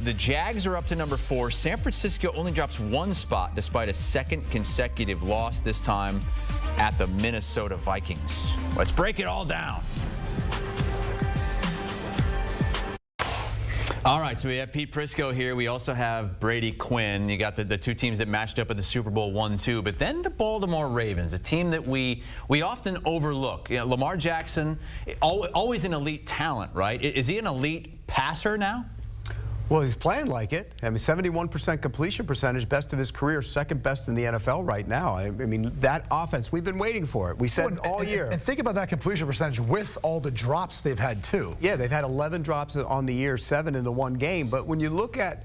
the Jags are up to number 4. San Francisco only drops 1 spot despite a second consecutive loss, this time at the Minnesota Vikings. Let's break it all down. All right, so we have Pete Prisco here. We also have Brady Quinn. You got the two teams that matched up at the Super Bowl 1-2, but then the Baltimore Ravens, a team that we often overlook. You know, Lamar Jackson, always an elite talent, right? Is he an elite passer now? Well, he's playing like it. I mean, 71% completion percentage, best of his career, second best in the NFL right now. I mean, that offense, we've been waiting for it. We said all year. And think about that completion percentage with all the drops they've had, too. Yeah, they've had 11 drops on the year, 7 in the one game. But when you look at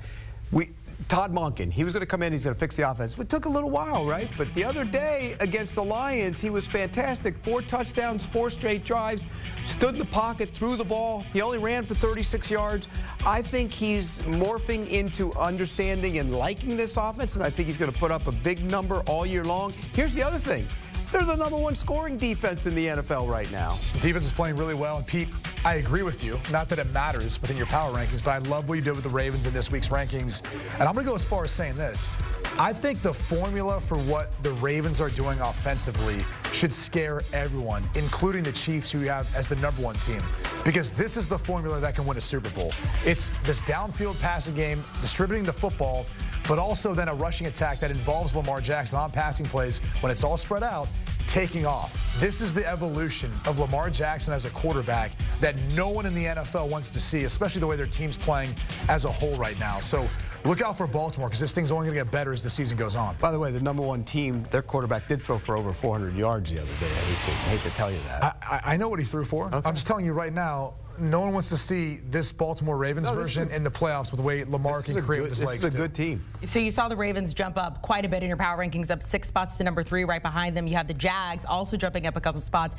Todd Monken, he was going to come in, he's going to fix the offense. It took a little while, right? But the other day against the Lions, he was fantastic. 4 touchdowns, 4 straight drives, stood in the pocket, threw the ball. He only ran for 36 yards. I think he's morphing into understanding and liking this offense, and I think he's going to put up a big number all year long. Here's the other thing. They're the #1 scoring defense in the NFL right now. The defense is playing really well, and Pete, I agree with you. Not that it matters within your power rankings, but I love what you did with the Ravens in this week's rankings. And I'm going to go as far as saying this. I think the formula for what the Ravens are doing offensively should scare everyone, including the Chiefs, who you have as the #1 team, because this is the formula that can win a Super Bowl. It's this downfield passing game, distributing the football, but also then a rushing attack that involves Lamar Jackson on passing plays when it's all spread out, taking off. This is the evolution of Lamar Jackson as a quarterback that no one in the NFL wants to see, especially the way their team's playing as a whole right now. So look out for Baltimore, because this thing's only going to get better as the season goes on. By the way, the #1 team, their quarterback did throw for over 400 yards the other day. I hate to tell you that. I know what he threw for. Okay. I'm just telling you right now, no one wants to see this Baltimore Ravens version in the playoffs with the way Lamar can create with his legs. This is a good team. So you saw the Ravens jump up quite a bit in your power rankings, up 6 spots to #3. Right behind them, you have the Jags also jumping up a couple spots.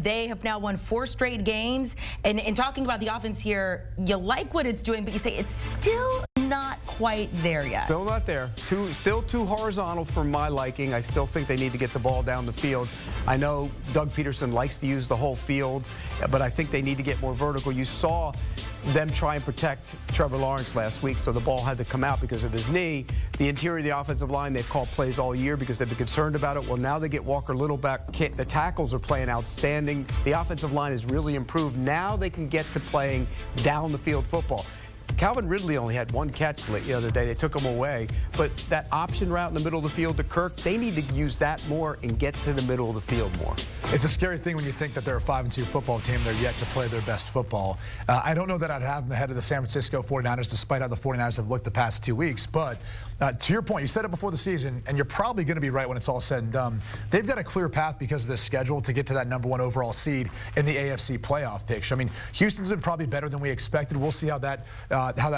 They have now won 4 straight games. And in talking about the offense here, you like what it's doing, but you say it's still not quite there yet. Still not there. Still too horizontal for my liking. I still think they need to get the ball down the field. I know Doug Peterson likes to use the whole field, but I think they need to get more vertical. You saw them try and protect Trevor Lawrence last week, so the ball had to come out because of his knee. The interior of the offensive line, they've called plays all year because they've been concerned about it. Well, now they get Walker Little back. The tackles are playing outstanding. The offensive line has really improved. Now they can get to playing down the field football. Calvin Ridley only had 1 catch the other day. They took him away. But that option route in the middle of the field to Kirk, they need to use that more and get to the middle of the field more. It's a scary thing when you think that they're a 5-2 football team. They're yet to play their best football. I don't know that I'd have them ahead of the San Francisco 49ers, despite how the 49ers have looked the past 2 weeks. But to your point, you said it before the season, and you're probably going to be right when it's all said and done. They've got a clear path because of this schedule to get to that #1 overall seed in the AFC playoff picture. I mean, Houston's been probably better than we expected. We'll see how that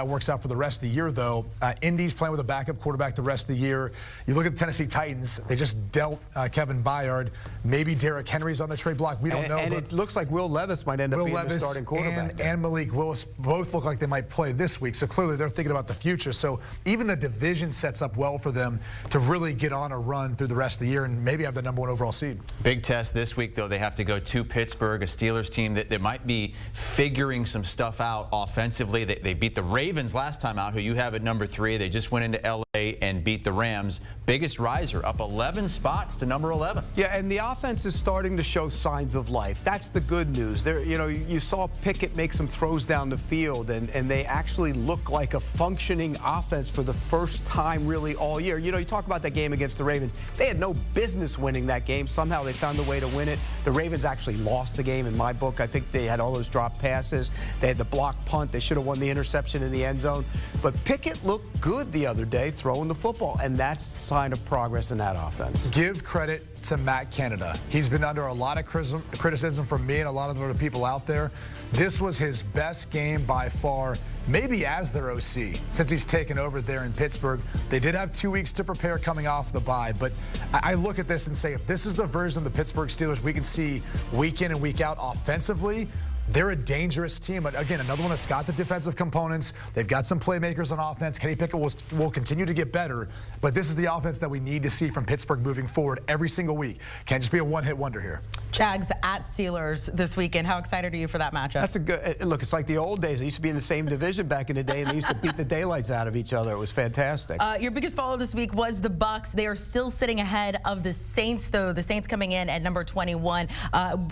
works out for the rest of the year, though. Indy's playing with a backup quarterback the rest of the year. You look at the Tennessee Titans, they just dealt Kevin Byard. Maybe Derrick Henry's on the trade block. We don't know. And it looks like Will Levis might end up being the starting quarterback. And Malik Willis both look like they might play this week. So clearly they're thinking about the future. So even the division sets up well for them to really get on a run through the rest of the year and maybe have the #1 overall seed. Big test this week, though. They have to go to Pittsburgh, a Steelers team that might be figuring some stuff out offensively. They beat the Ravens last time out, who you have at #3. They just went into L.A. and beat the Rams. Biggest riser, up 11 spots to #11. Yeah, and the offense is starting to show signs of life. That's the good news. You saw Pickett make some throws down the field, and they actually look like a functioning offense for the first time really all year. You talk about that game against the Ravens. They had no business winning that game. Somehow they found a way to win it. The Ravens actually lost the game in my book. I think they had all those drop passes. They had the block punt. They should have won the interception in the end zone. But Pickett looked good the other day throwing the football, and that's a sign of progress in that offense. Give credit to Matt Canada. He's been under a lot of criticism from me and a lot of other people out there. This was his best game by far, maybe as their OC, since he's taken over there in Pittsburgh. They did have 2 weeks to prepare coming off the bye, but I look at this and say, if this is the version of the Pittsburgh Steelers we can see week in and week out offensively, they're a dangerous team. But again, another one that's got the defensive components. They've got some playmakers on offense. Kenny Pickett will continue to get better. But this is the offense that we need to see from Pittsburgh moving forward every single week. Can't just be a one-hit wonder here. Jags at Steelers this weekend. How excited are you for that matchup? That's a good look. It's like the old days. They used to be in the same division back in the day, and they used to beat the daylights out of each other. It was fantastic. Your biggest follow this week was the Bucs. They are still sitting ahead of the Saints, though. The Saints coming in at number 21,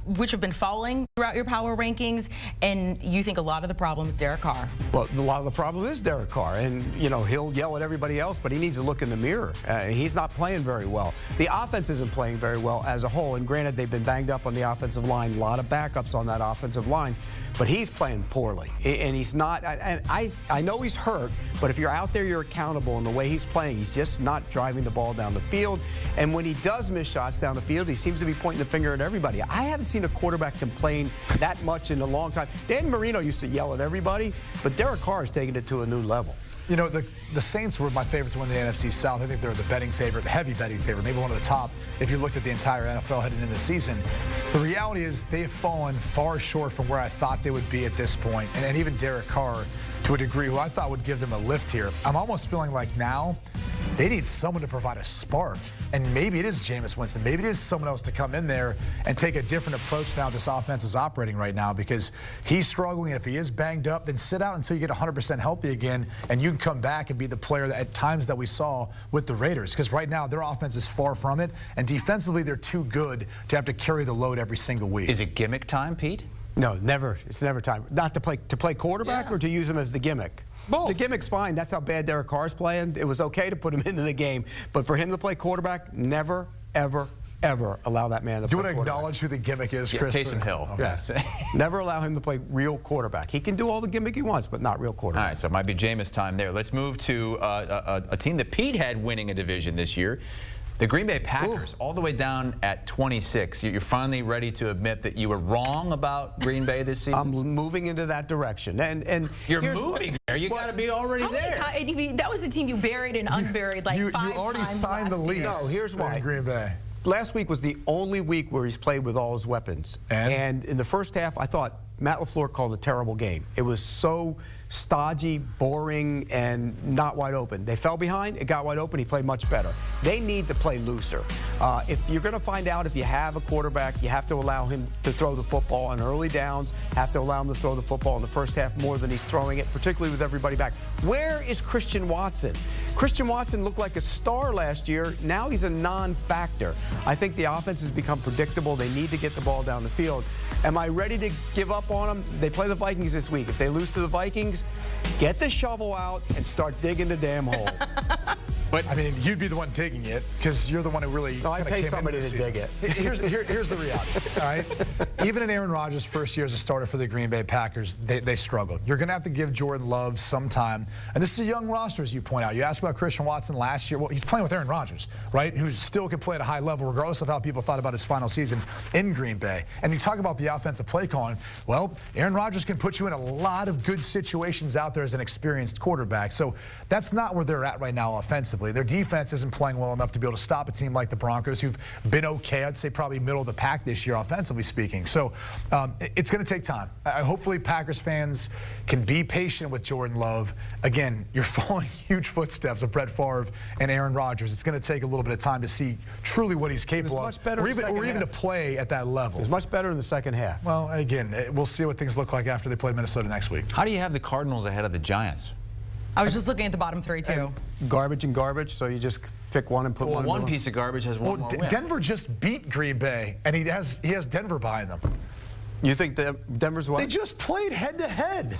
which have been falling throughout your power rankings. And you think a lot of the problem is Derek Carr. Well, a lot of the problem is Derek Carr, and he'll yell at everybody else, but he needs to look in the mirror. He's not playing very well. The offense isn't playing very well as a whole, and granted, they've been banged up on the offensive line, a lot of backups on that offensive line, but he's playing poorly, and he's not. And I know he's hurt, but if you're out there, you're accountable. And the way he's playing, he's just not driving the ball down the field. And when he does miss shots down the field, he seems to be pointing the finger at everybody. I haven't seen a quarterback complain that much in a long time. Dan Marino used to yell at everybody, but Derek Carr is taking it to a new level. You know, the Saints were my favorite to win the NFC South. I think they're the betting favorite, heavy betting favorite, maybe one of the top if you looked at the entire NFL heading into the season. The reality is they've fallen far short from where I thought they would be at this point. And even Derek Carr, to a degree, who I thought would give them a lift here. I'm almost feeling like now they need someone to provide a spark. And maybe it is Jameis Winston. Maybe it is someone else to come in there and take a different approach to how this offense is operating right now, because he's struggling. And if he is banged up, then sit out until you get 100% healthy again, and you can come back and be the player that at times that we saw with the Raiders. Because right now their offense is far from it, and defensively they're too good to have to carry the load every single week. Is it gimmick time, Pete? No, never. It's never time. Not to play quarterback, or to use him as the gimmick. Both. The gimmick's fine. That's how bad Derek Carr's playing. It was okay to put him into the game. But for him to play quarterback, never, ever, ever allow that man to play quarterback. Do you want to acknowledge who the gimmick is, Chris? Taysom Hill. Okay. Yes. Never allow him to play real quarterback. He can do all the gimmick he wants, but not real quarterback. All right, so it might be Jameis time there. Let's move to a team that Pete had winning a division this year. The Green Bay Packers, all the way down at 26. You're finally ready to admit that you were wrong about Green Bay this season? I'm moving into that direction. And you're moving there. You got to be already there. That was a team you buried and unburied like 5 times. You already signed the lease. No, here's why. In Green Bay. Last week was the only week where he's played with all his weapons. And in the first half, I thought Matt LaFleur called a terrible game. It was so stodgy, boring, and not wide open. They fell behind, it got wide open, he played much better. They need to play looser. If you're going to find out if you have a quarterback, you have to allow him to throw the football on early downs, have to allow him to throw the football in the first half more than he's throwing it, particularly with everybody back. Where is Christian Watson? Christian Watson looked like a star last year. Now he's a non-factor. I think the offense has become predictable. They need to get the ball down the field. Am I ready to give up on them? They play the Vikings this week. If they lose to the Vikings, get the shovel out and start digging the damn hole. But I mean, you'd be the one digging it because you're the one who really. No, I pay somebody to dig it. Here's the reality. All right, even in Aaron Rodgers' first year as a starter for the Green Bay Packers, they struggled. You're going to have to give Jordan Love some time, and this is a young roster, as you point out. You asked about Christian Watson last year. Well, he's playing with Aaron Rodgers, right? Who still can play at a high level, regardless of how people thought about his final season in Green Bay. And you talk about the offensive play calling. Well, Aaron Rodgers can put you in a lot of good situations out there as an experienced quarterback. So that's not where they're at right now offensively. Their defense isn't playing well enough to be able to stop a team like the Broncos, who've been okay. I'd say probably middle of the pack this year, offensively speaking. So it's going to take time. Hopefully Packers fans can be patient with Jordan Love. Again, you're following huge footsteps of Brett Favre and Aaron Rodgers. It's going to take a little bit of time to see truly what he's capable of, or even to play at that level. It's much better in the second half. Well, again, we'll see what things look like after they play Minnesota next week. How do you have the Cardinals ahead of the Giants? I was just looking at the bottom 3, too. Garbage and garbage, so you just pick one and put one in. One piece of garbage has one more win. Denver just beat Green Bay, and he has Denver behind them. You think Denver's what? They just played head-to-head.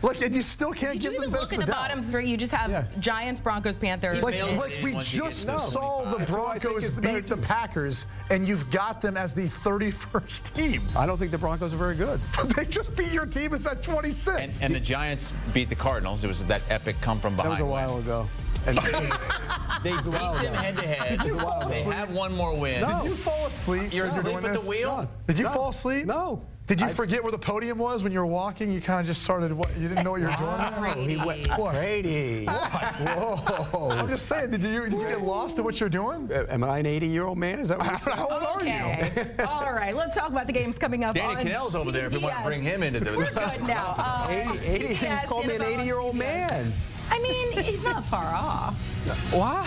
Look, and you still can't give them the benefit of the doubt. Look at the bottom 3. You just have Giants, Broncos, Panthers. Like we just saw the Broncos beat the Packers, and you've got them as the 31st team. I don't think the Broncos are very good. They just beat your team. It's at 26. And the Giants beat the Cardinals. It was that epic come-from-behind. That was a while ago. And they beat them head-to-head. They have one more win. No. Did you fall asleep? You're asleep at the wheel? Did you fall asleep? No. Did you forget where the podium was when you were walking? You kind of just started, what? You didn't know what you were doing? He went, What? Brady. Whoa. I'm just saying, did you get lost in what you're doing? Am I an 80-year-old man? Is that what you're saying? How old are you? Okay. All right, let's talk about the games coming up. Danny on Cannell's over there if you want to CBS. bring him into the We're good now. 80, he CBS called me an NFL 80-year-old CBS. man. I mean, he's not far off. Wow.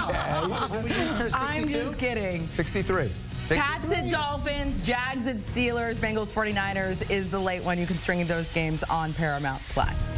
Okay. I'm just kidding. 63. Pats at Dolphins, Jags at Steelers, Bengals 49ers is the late one. You can string those games on Paramount Plus.